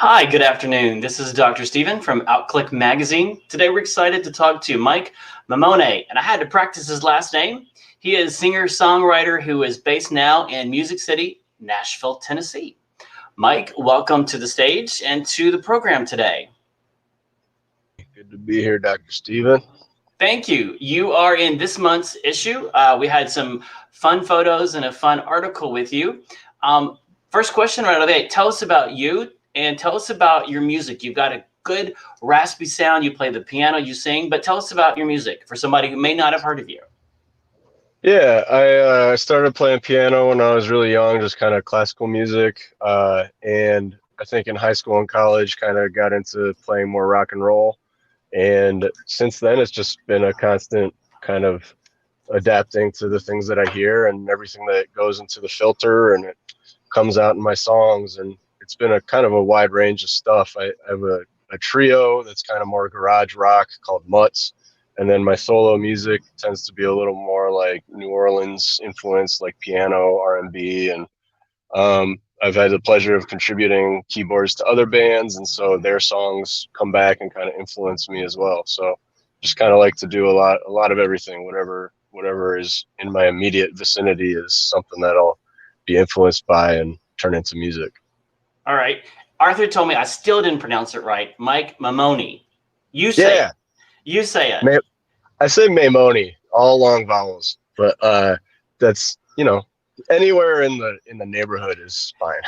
Hi, good afternoon. This is Dr. Steven from Outclick Magazine. Today we're excited to talk to Mike Maimone, and I had to practice his last name. He is singer-songwriter who is based now in Music City, Nashville, Tennessee. Mike, welcome to the stage and to the program today. Good to be here, Dr. Steven. Thank you. You are in this month's issue. We had some fun photos and a fun article with you. First question right away, tell us about you and tell us about your music. You've got a good raspy sound. You play the piano, you sing, but tell us about your music for somebody who may not have heard of you. Yeah, I started playing piano when I was really young, just kind of classical music. And I think in high school and college, kind of got into playing more rock and roll. And since then, it's just been a constant kind of adapting to the things that I hear and everything that goes into the filter, and it comes out in my songs. And it's been a kind of a wide range of stuff. I have a trio that's kind of more garage rock called Mutts. And then my solo music tends to be a little more like New Orleans influenced, like piano, R&B. And I've had the pleasure of contributing keyboards to other bands, and so their songs come back and kind of influence me as well. So just kind of like to do a lot of everything. Whatever is in my immediate vicinity is something that I'll be influenced by and turn into music. All right. Arthur told me I still didn't pronounce it right. Mike Maimone. You say it. You say it. I say Maimone, all long vowels, but that's, anywhere in the neighborhood is fine.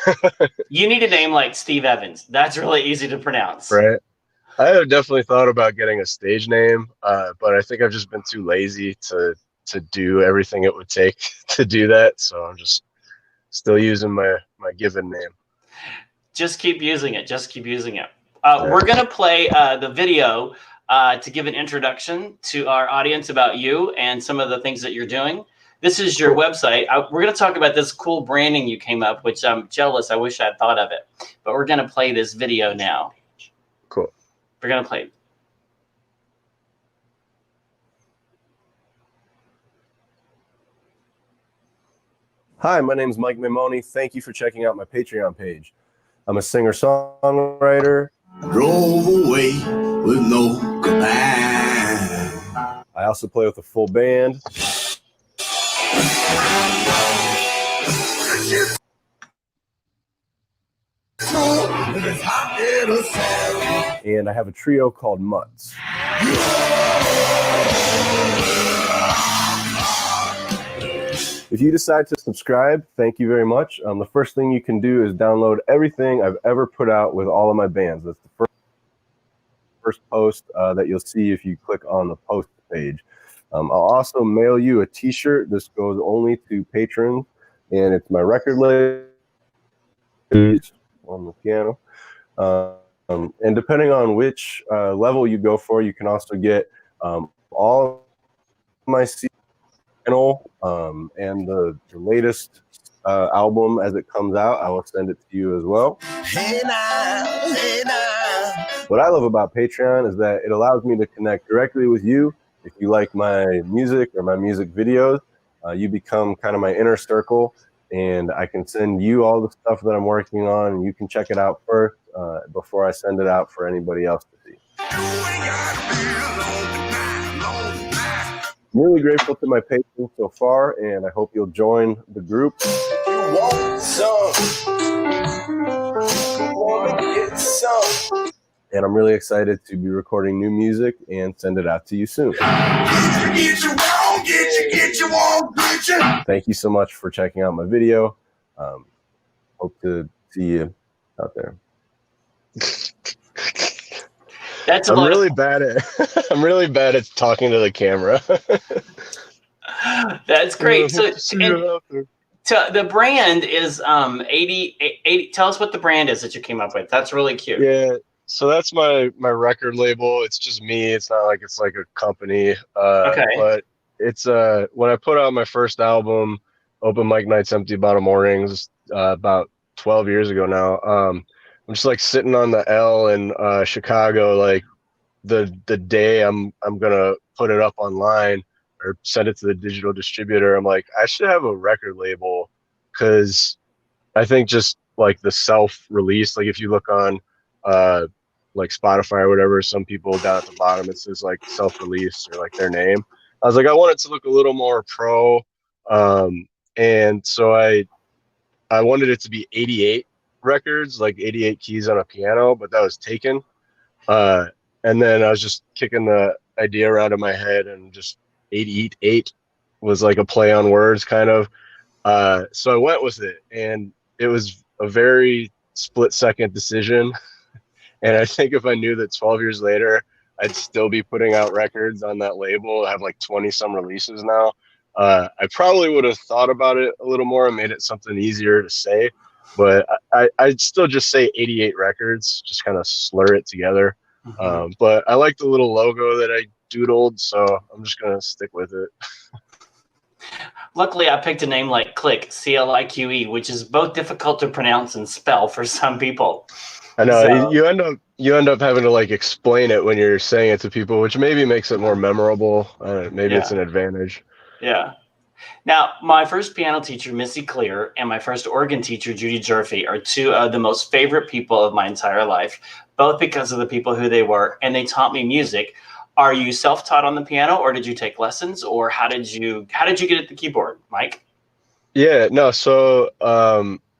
You need a name like Steve Evans. That's really easy to pronounce. Right. I have definitely thought about getting a stage name, but I think I've just been too lazy to do everything it would take to do that. So I'm just still using my given name. Just keep using it. Just keep using it. We're going to play the video to give an introduction to our audience about you and some of the things that you're doing. This is your website. We're going to talk about this cool branding you came up, which I'm jealous. I wish I had thought of it. But we're going to play this video now. Cool. We're going to play it. Hi, my name is Mike Maimone. Thank you for checking out my Patreon page. I'm a singer-songwriter. Drove away with no goodbye. I also play with a full band. And I have a trio called Mutts. If you decide to subscribe, thank you very much. The first thing you can do is download everything I've ever put out with all of my bands. That's the first post that you'll see if you click on the post page. I'll also mail you a t-shirt. This goes only to patrons, and it's my record label on the piano. And depending on which level you go for, you can also get all of my CDs and the latest album as it comes out. I will send it to you as well. Hey now, hey now. What I love about Patreon is that it allows me to connect directly with you. If you like my music or my music videos, you become kind of my inner circle, and I can send you all the stuff that I'm working on, and you can check it out first before I send it out for anybody else to see. I'm really grateful to my patrons so far, and I hope you'll join the group. You want some? You want to get some? And I'm really excited to be recording new music and send it out to you soon. Get you on. Thank you so much for checking out my video. Hope to see you out there. I'm really bad at talking to the camera. That's great. So the brand is 80. Tell us what the brand is that you came up with. That's really cute. Yeah. So that's my record label. It's just me. It's not like it's like a company. Okay. But it's when I put out my first album, Open Mic Nights, Empty Bottle Mornings, about 12 years ago now. I'm just like sitting on the L in Chicago, like the day I'm gonna put it up online or send it to the digital distributor. I'm like, I should have a record label, because I think just like the self-release, like if you look on like Spotify or whatever, some people down at the bottom, it says like self-release or like their name. I was like, I want it to look a little more pro. And so I wanted it to be 88 records, like 88 keys on a piano, but that was taken. And then I was just kicking the idea around in my head, and just 88 was like a play on words kind of. So I went with it, and it was a very split second decision. And I think if I knew that 12 years later, I'd still be putting out records on that label, I have like 20 some releases now. I probably would have thought about it a little more and made it something easier to say, but I'd still just say 88 records, just kind of slur it together. But I like the little logo that I doodled, so I'm just going to stick with it. Luckily, I picked a name like Clique, CLIQE, which is both difficult to pronounce and spell for some people. I know, So, you end up having to like explain it when you're saying it to people, which maybe makes it more memorable. Maybe it's an advantage. Yeah. Now, my first piano teacher, Missy Clear, and my first organ teacher, Judy Jerfy, are two of the most favorite people of my entire life, both because of the people who they were, and they taught me music. Are you self-taught on the piano, or did you take lessons, or how did you get at the keyboard, Mike? Yeah, no, so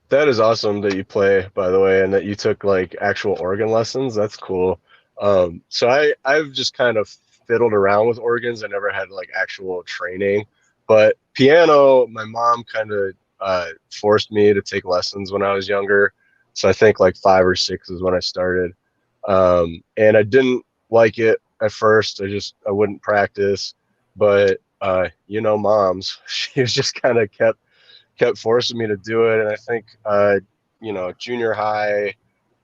that is awesome that you play, by the way, and that you took like actual organ lessons. That's cool. So I've just kind of fiddled around with organs. I never had like actual training, but piano, my mom kind of forced me to take lessons when I was younger. So I think like 5 or 6 is when I started. And I didn't like it at first. I wouldn't practice, but moms, she was just kind of kept forcing me to do it. And I think junior high,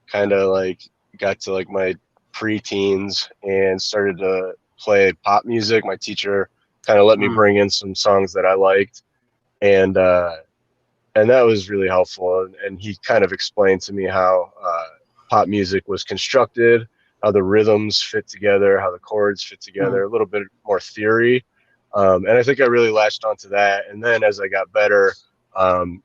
kind of like got to like my pre-teens and started to play pop music. My teacher kind of let me bring in some songs that I liked, and that was really helpful. And he kind of explained to me how pop music was constructed, how the rhythms fit together, how the chords fit together, a little bit more theory. And I think I really latched onto that. And then as I got better,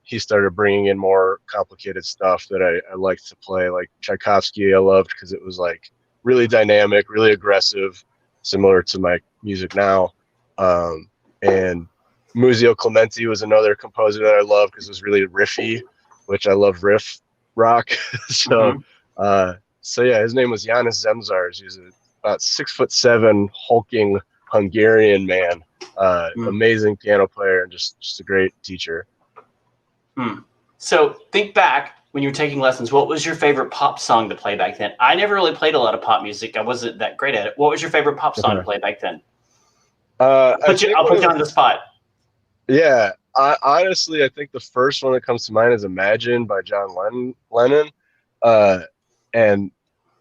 he started bringing in more complicated stuff that I liked to play, like Tchaikovsky. I loved because it was like really dynamic, really aggressive, similar to my music now. And Muzio Clementi was another composer that I loved because it was really riffy, which I love riff rock. So yeah, his name was János Zemzars. He was about 6'7" hulking Hungarian man, amazing piano player, and just a great teacher. So think back when you were taking lessons. What was your favorite pop song to play back then? I never really played a lot of pop music. I wasn't that great at it. What was your favorite pop song to play back then? I'll put you on the spot. Yeah, honestly, I think the first one that comes to mind is "Imagine" by John Lennon, and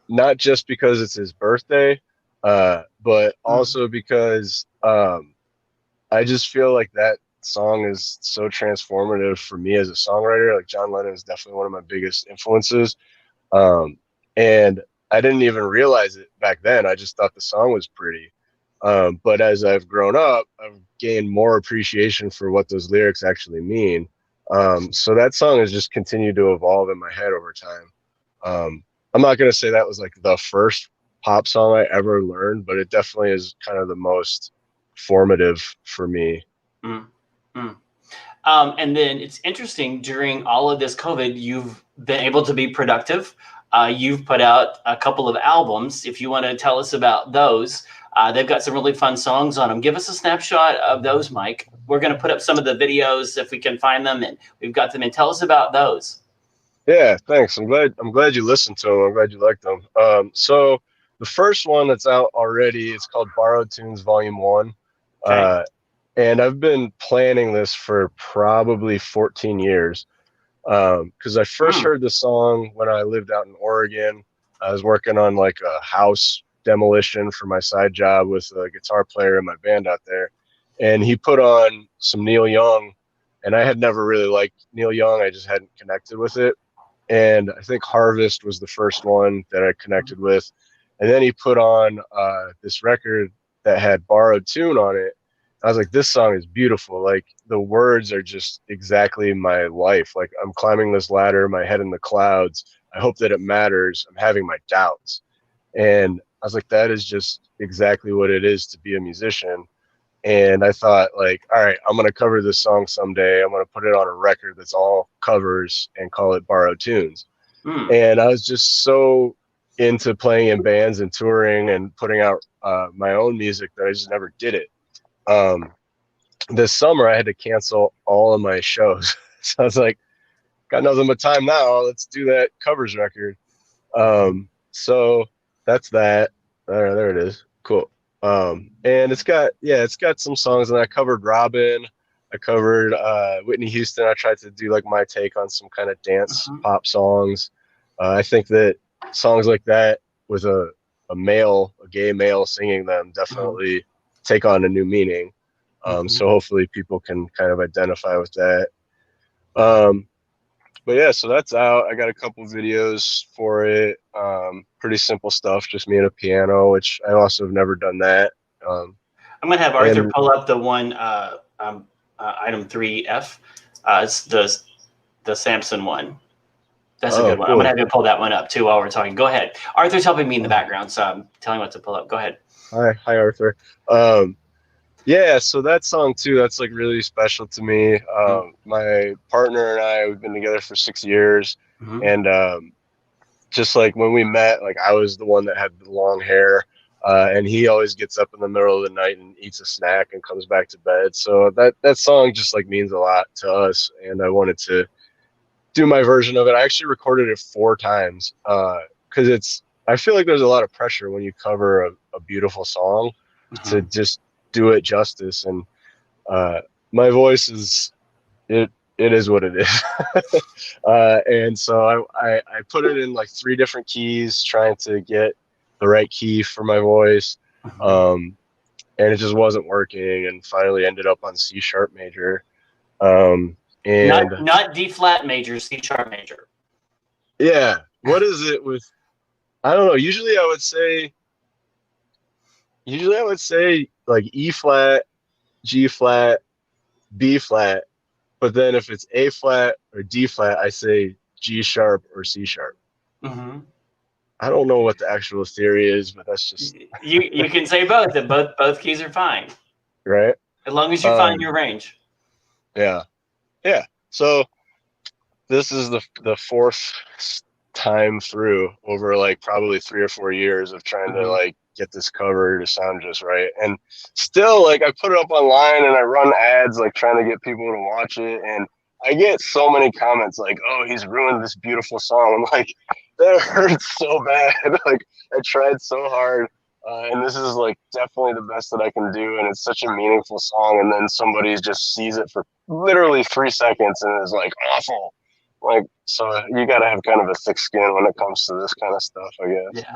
not just because it's his birthday, but also because I just feel like that song is so transformative for me as a songwriter. Like John Lennon is definitely one of my biggest influences, and I didn't even realize it back then. I just thought the song was pretty. But as I've grown up, I've gained more appreciation for what those lyrics actually mean. So that song has just continued to evolve in my head over time. I'm not going to say that was like the first pop song I ever learned, but it definitely is kind of the most formative for me. And then it's interesting, during all of this COVID, you've been able to be productive. You've put out a couple of albums. If you want to tell us about those, they've got some really fun songs on them. Give us a snapshot of those, Mike. We're going to put up some of the videos if we can find them, and we've got them. And tell us about those. Yeah, thanks. I'm glad you listened to them. I'm glad you liked them. So the first one that's out already, it's called Borrowed Tunes Volume 1. Okay. And I've been planning this for probably 14 years. Because I first heard the song when I lived out in Oregon. I was working on like a house demolition for my side job with a guitar player in my band out there. And he put on some Neil Young, and I had never really liked Neil Young. I just hadn't connected with it. And I think Harvest was the first one that I connected with. And then he put on this record that had Borrowed Tune on it. I was like, this song is beautiful. Like the words are just exactly my life. Like I'm climbing this ladder, my head in the clouds, I hope that it matters. I'm having my doubts. And I was like, that is just exactly what it is to be a musician. And I thought, like, all right, I'm going to cover this song someday. I'm going to put it on a record that's all covers and call it Borrowed Tunes. And I was just so into playing in bands and touring and putting out my own music that I just never did it. This summer, I had to cancel all of my shows. So I was like, got nothing but time now. Let's do that covers record. So that's that. There it is. Cool. And it's got some songs, and I covered Robin. I covered Whitney Houston. I tried to do like my take on some kind of dance pop songs. I think that songs like that with a gay male singing them definitely take on a new meaning. So hopefully people can kind of identify with that. But yeah, so that's out. I got a couple videos for it. Pretty simple stuff, just me and a piano, which I also have never done that. I'm gonna have Arthur pull up the one item 3F. It's the Samson one. That's a good one. Cool. I'm gonna have you pull that one up too while we're talking. Go ahead. Arthur's helping me in the background, so I'm telling him what to pull up. Go ahead. Hi Arthur. Yeah, so that song too, that's like really special to me. My partner and I, we've been together for 6 years. And just like when we met, like I was the one that had the long hair, and he always gets up in the middle of the night and eats a snack and comes back to bed. So that song just like means a lot to us, and I wanted to do my version of it. I actually recorded it 4 times because I feel like there's a lot of pressure when you cover a beautiful song to just do it justice. And my voice is it is what it is. And so I put it in like 3 different keys, trying to get the right key for my voice. And it just wasn't working, and finally ended up on C sharp major. And not D flat major, C sharp major. Yeah. What is it with, I don't know. Usually I would say like E flat, G flat, B flat, but then if it's A flat or D flat, I say G sharp or C sharp. I don't know what the actual theory is, but that's just you can say both. That both keys are fine, right? As long as you find your range. Yeah. So this is the 4th time through over like probably 3 or 4 years of trying to like get this cover to sound just right. And still, like, I put it up online and I run ads like trying to get people to watch it, and I get so many comments like, oh, he's ruined this beautiful song. I'm like, that hurts so bad. Like, I tried so hard, and this is like definitely the best that I can do, and it's such a meaningful song, and then somebody just sees it for literally 3 seconds and is like, awful. Like, so you got to have kind of a thick skin when it comes to this kind of stuff, I guess. Yeah,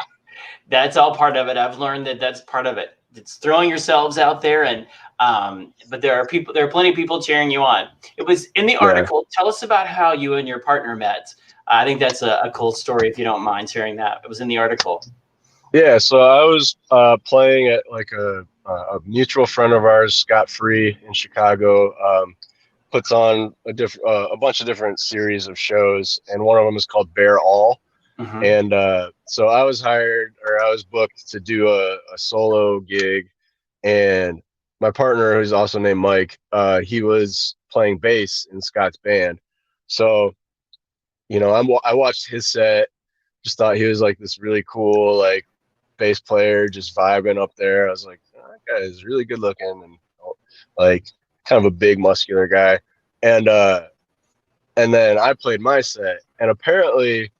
that's all part of it. I've learned that's part of it. It's throwing yourselves out there, and but there are plenty of people cheering you on. It was in the article. Tell us about how you and your partner met. I think that's a cool story, if you don't mind sharing that. It was in the article. Yeah, so I was playing at like a mutual friend of ours, Scott Free in Chicago, puts on a bunch of different series of shows, and one of them is called Bear All. And so I was booked to do a solo gig, and my partner, who's also named Mike, he was playing bass in Scott's band. So, you know, I watched his set, just thought he was like this really cool like bass player, just vibing up there. I was like, oh, that guy is really good looking and like kind of a big muscular guy. And then I played my set, and apparently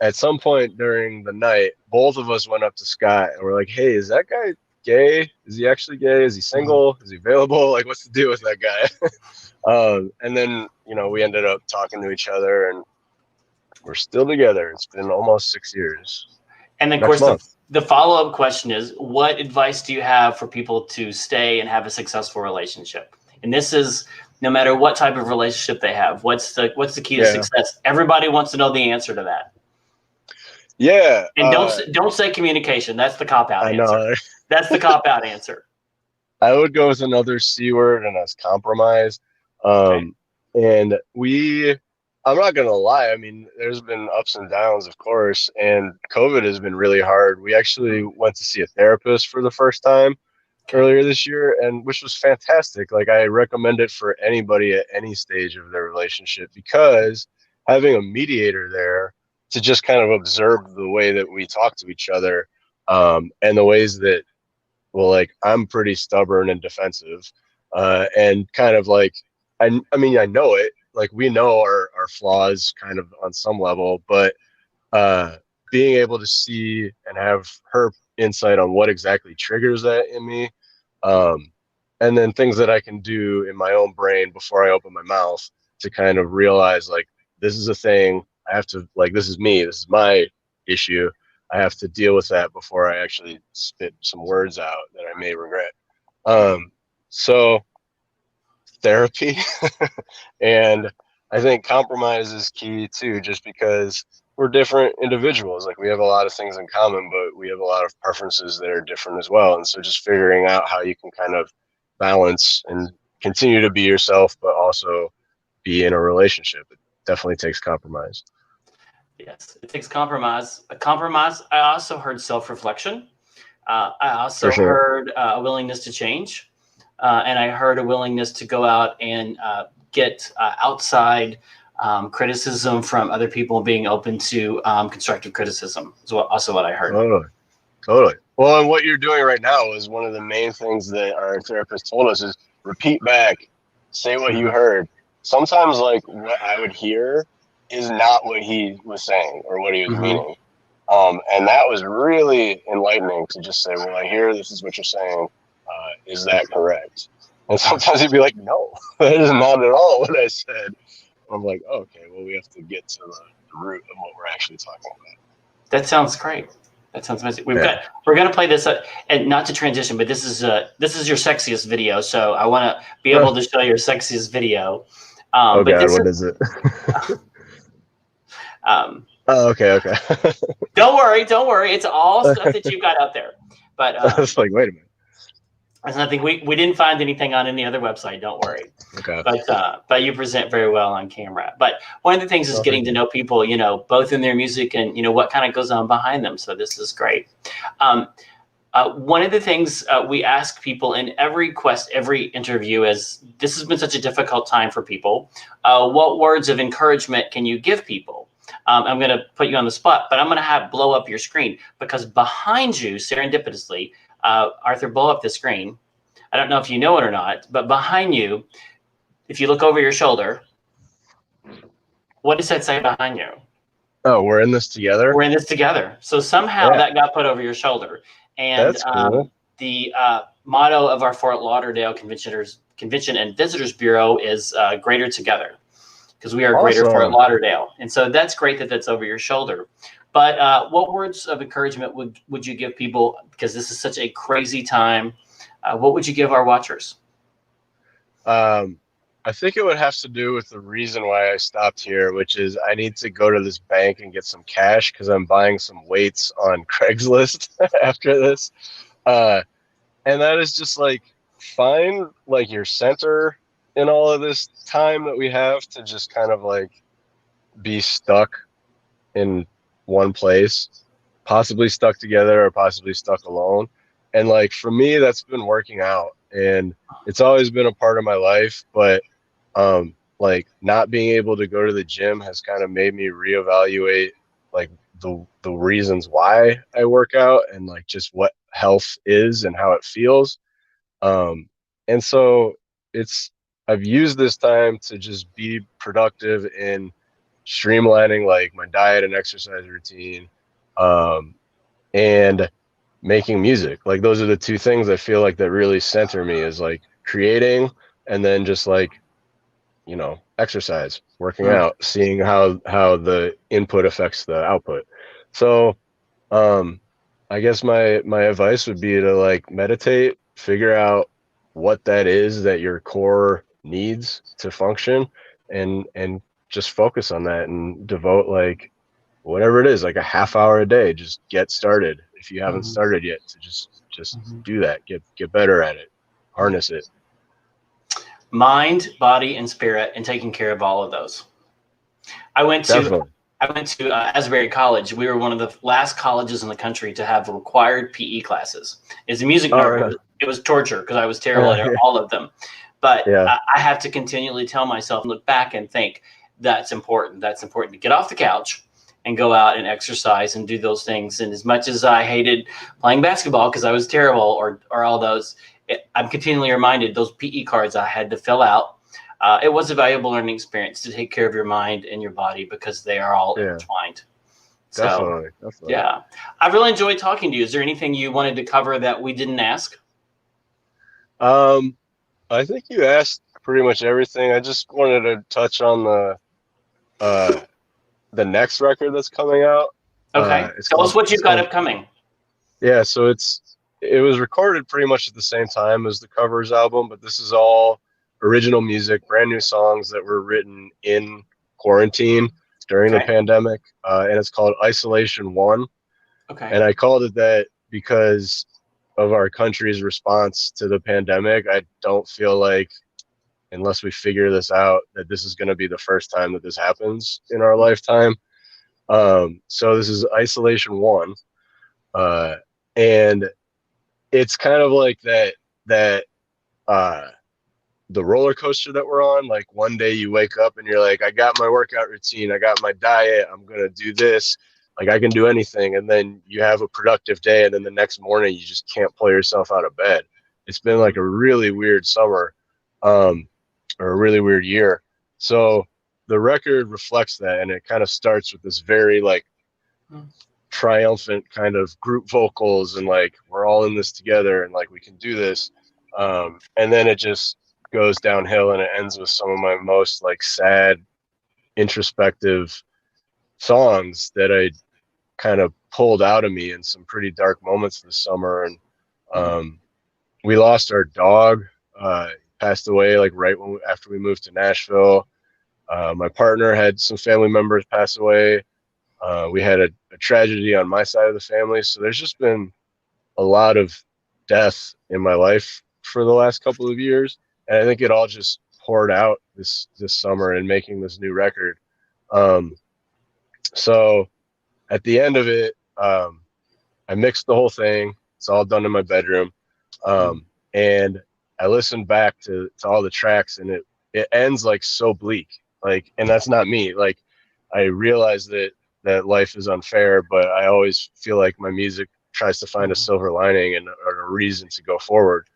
at some point during the night, both of us went up to Scott and we're like, hey, is that guy gay? Is he actually gay? Is he single? Is he available? Like, what's the deal with that guy? And then, you know, we ended up talking to each other, and we're still together. It's been almost 6 years. And of course, the follow-up question is, what advice do you have for people to stay and have a successful relationship? And this is no matter what type of relationship they have. What's the key to success? Everybody wants to know the answer to that. Yeah. And don't say communication. That's the cop-out answer. I know. That's the cop-out answer. I would go with another C word, and that's compromise. Okay. And we I'm not gonna lie. I mean, there's been ups and downs, of course, and COVID has been really hard. We actually went to see a therapist for the first time earlier this year, and which was fantastic. Like, I recommend it for anybody at any stage of their relationship, because having a mediator there to just kind of observe the way that we talk to each other, and the ways that, well, like, I'm pretty stubborn and defensive, and kind of like, I mean, I know it. Like, we know our flaws kind of on some level, but uh, being able to see and have her insight on what exactly triggers that in me, and then things that I can do in my own brain before I open my mouth to kind of realize, like, this is a thing. I have to, like, this is me. This is my issue. I have to deal with that before I actually spit some words out that I may regret. So therapy, and I think compromise is key too, just because we're different individuals. Like, we have a lot of things in common, but we have a lot of preferences that are different as well. And so just figuring out how you can kind of balance and continue to be yourself, but also be in a relationship, it definitely takes compromise. Yes, it takes compromise. A compromise. I also heard self-reflection. I also For sure. heard a willingness to change, and I heard a willingness to go out and get outside criticism from other people, being open to constructive criticism is also what I heard. Totally. Well, and what you're doing right now is one of the main things that our therapist told us is repeat back, say what you heard. Sometimes, like, what I would hear is not what he was saying or what he was meaning. And that was really enlightening to just say, well, I hear this is what you're saying. Is that correct? And sometimes he'd be like, no, that is not at all what I said. I'm like, oh, okay, well, we have to get to the root of what we're actually talking about. That sounds great. That sounds amazing. We're going to play this, and not to transition, but this is your sexiest video. So I want to be able to show your sexiest video. Oh, God, what is it? Oh, okay. Don't worry. It's all stuff that you've got out there. But I was like, wait a minute. There's nothing. We didn't find anything on any other website. Don't worry. Okay. But you present very well on camera. But one of the things is getting to know people, both in their music and what kind of goes on behind them. So this is great. One of the things we ask people in every interview is, this has been such a difficult time for people. What words of encouragement can you give people? I'm going to put you on the spot, but I'm going to blow up your screen, because behind you, serendipitously, Arthur, blow up the screen. I don't know if you know it or not, but behind you, if you look over your shoulder, what does that say behind you? Oh, we're in this together? We're in this together. So somehow that got put over your shoulder. And that's cool. The motto of our Fort Lauderdale Convention and Visitors Bureau is Greater Together, because we are Greater Fort Lauderdale. And so that's great that that's over your shoulder. But what words of encouragement would you give people, because this is such a crazy time? What would you give our watchers? I think it would have to do with the reason why I stopped here, which is I need to go to this bank and get some cash, because I'm buying some weights on Craigslist after this. And that is just like, find like your center in all of this time that we have to just kind of like be stuck in one place, possibly stuck together or possibly stuck alone. And like, for me, that's been working out, and it's always been a part of my life, but like, not being able to go to the gym has kind of made me reevaluate like the reasons why I work out, and like just what health is and how it feels. And so I've used this time to just be productive in streamlining like my diet and exercise routine, and making music. Like, those are the two things I feel like that really center me, is like creating, and then just like, exercise, working out, seeing how the input affects the output. So I guess my advice would be to like meditate, figure out what that is that your core needs to function, and just focus on that, and devote like whatever it is, like a half hour a day. Just get started if you haven't started yet, to just do that, get better at it, harness it. Mind, body, and spirit, and taking care of all of those. I went to Definitely. Asbury College. We were one of the last colleges in the country to have required PE classes. It's a music nerd. Really? It was torture because I was terrible at all of them. But Yeah. I have to continually tell myself, look back and think, that's important. That's important to get off the couch and go out and exercise and do those things. And as much as I hated playing basketball because I was terrible or all those, I'm continually reminded those PE cards I had to fill out. It was a valuable learning experience to take care of your mind and your body because they are all intertwined. So, Definitely. yeah, I really enjoyed talking to you. Is there anything you wanted to cover that we didn't ask? I think you asked pretty much everything. I just wanted to touch on the next record that's coming out. Okay, tell us what you've got upcoming. Yeah, so it was recorded pretty much at the same time as the covers album, but this is all original music, brand new songs that were written in quarantine during the pandemic, and it's called Isolation 1. Okay. And I called it that because of our country's response to the pandemic. I don't feel like, unless we figure this out, that this is going to be the first time that this happens in our lifetime. So this is Isolation 1. And it's kind of like that the roller coaster that we're on. Like one day you wake up and you're like, I got my workout routine, I got my diet, I'm gonna do this, like I can do anything. And then you have a productive day, and then the next morning you just can't pull yourself out of bed. It's been like a really weird summer, or a really weird year. So the record reflects that, and it kind of starts with this very like triumphant kind of group vocals, and like we're all in this together, and like we can do this. And then it just goes downhill, and it ends with some of my most like sad, introspective songs that I kind of pulled out of me in some pretty dark moments this summer. And we lost our dog, passed away like right after we moved to Nashville. My partner had some family members pass away. We had a tragedy on my side of the family. So there's just been a lot of death in my life for the last couple of years. And I think it all just poured out this summer in making this new record. So at the end of it, I mixed the whole thing. It's all done in my bedroom. And I listened back to all the tracks, and it ends like so bleak. Like, and that's not me. Like, I realize that life is unfair, but I always feel like my music tries to find a silver lining and a reason to go forward.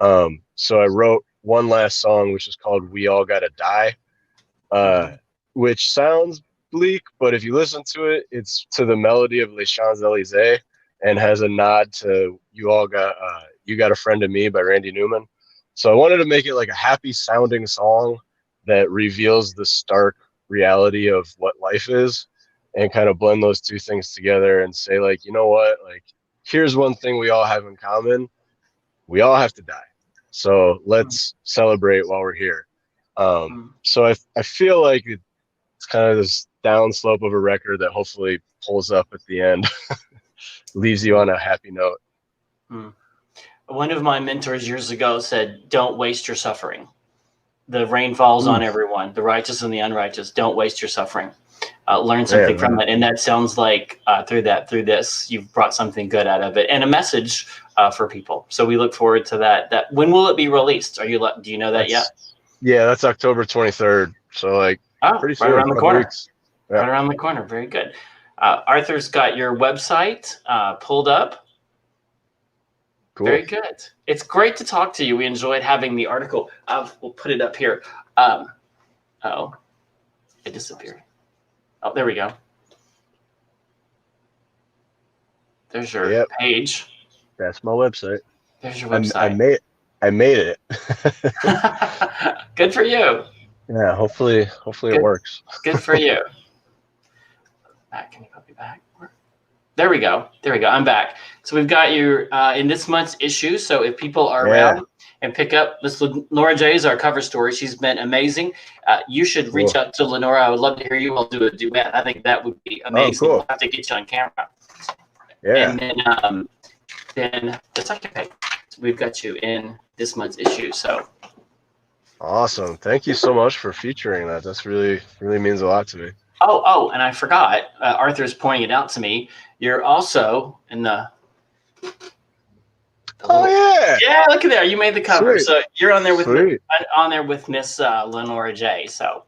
So I wrote one last song, which is called We All Gotta Die, which sounds bleak, but if you listen to it, it's to the melody of Les Champs-Elysees and has a nod to You Got a Friend in Me by Randy Newman. So I wanted to make it like a happy sounding song that reveals the stark reality of what life is, and kind of blend those two things together and say, like, you know what, like, here's one thing we all have in common. We all have to die. So let's celebrate while we're here. So I feel like it's kind of this downslope of a record that hopefully pulls up at the end, leaves you on a happy note. One of my mentors years ago said, don't waste your suffering. The rain falls on everyone, the righteous and the unrighteous. Don't waste your suffering. Learn something from it. And that sounds like through this, you've brought something good out of it and a message for people. So we look forward to that. When will it be released? Do you know that yet? Yeah, that's October 23rd. So like pretty soon, right around the corner. Yeah. Right around the corner. Very good. Arthur's got your website pulled up. Cool. Very good. It's great to talk to you. We enjoyed having the article. We'll put it up here. It disappeared. Oh, there we go. There's your page. That's my website. There's your website. I made it. Good for you. Yeah, hopefully it works. Good for you. Can you put me back? There we go. I'm back. So we've got you in this month's issue. So if people are around and pick up this, Lenora J is our cover story. She's been amazing. You should reach out to Lenora. I would love to hear you all do a duet. I think that would be amazing. Cool. We'll have to get you on camera. Yeah. And then the second page, we've got you in this month's issue. So Awesome. Thank you so much for featuring that. That's really means a lot to me. Oh, and I forgot. Arthur's pointing it out to me. You're also in the Oh yeah. Yeah, look at there. You made the cover. Sweet. So you're on there with Sweet. Miss Lenora J. So,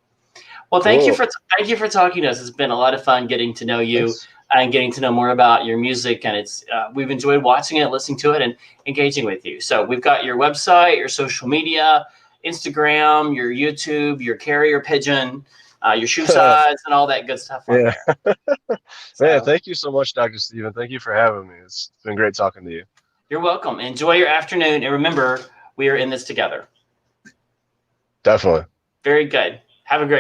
well, thank you for talking to us. It's been a lot of fun getting to know you and getting to know more about your music. And it's we've enjoyed watching it, listening to it, and engaging with you. So we've got your website, your social media, Instagram, your YouTube, your carrier pigeon, your shoe size, and all that good stuff on there. So, Man, thank you so much, Dr. Steven. Thank you for having me. It's been great talking to you. You're welcome. Enjoy your afternoon. And remember, we are in this together. Definitely. Very good. Have a great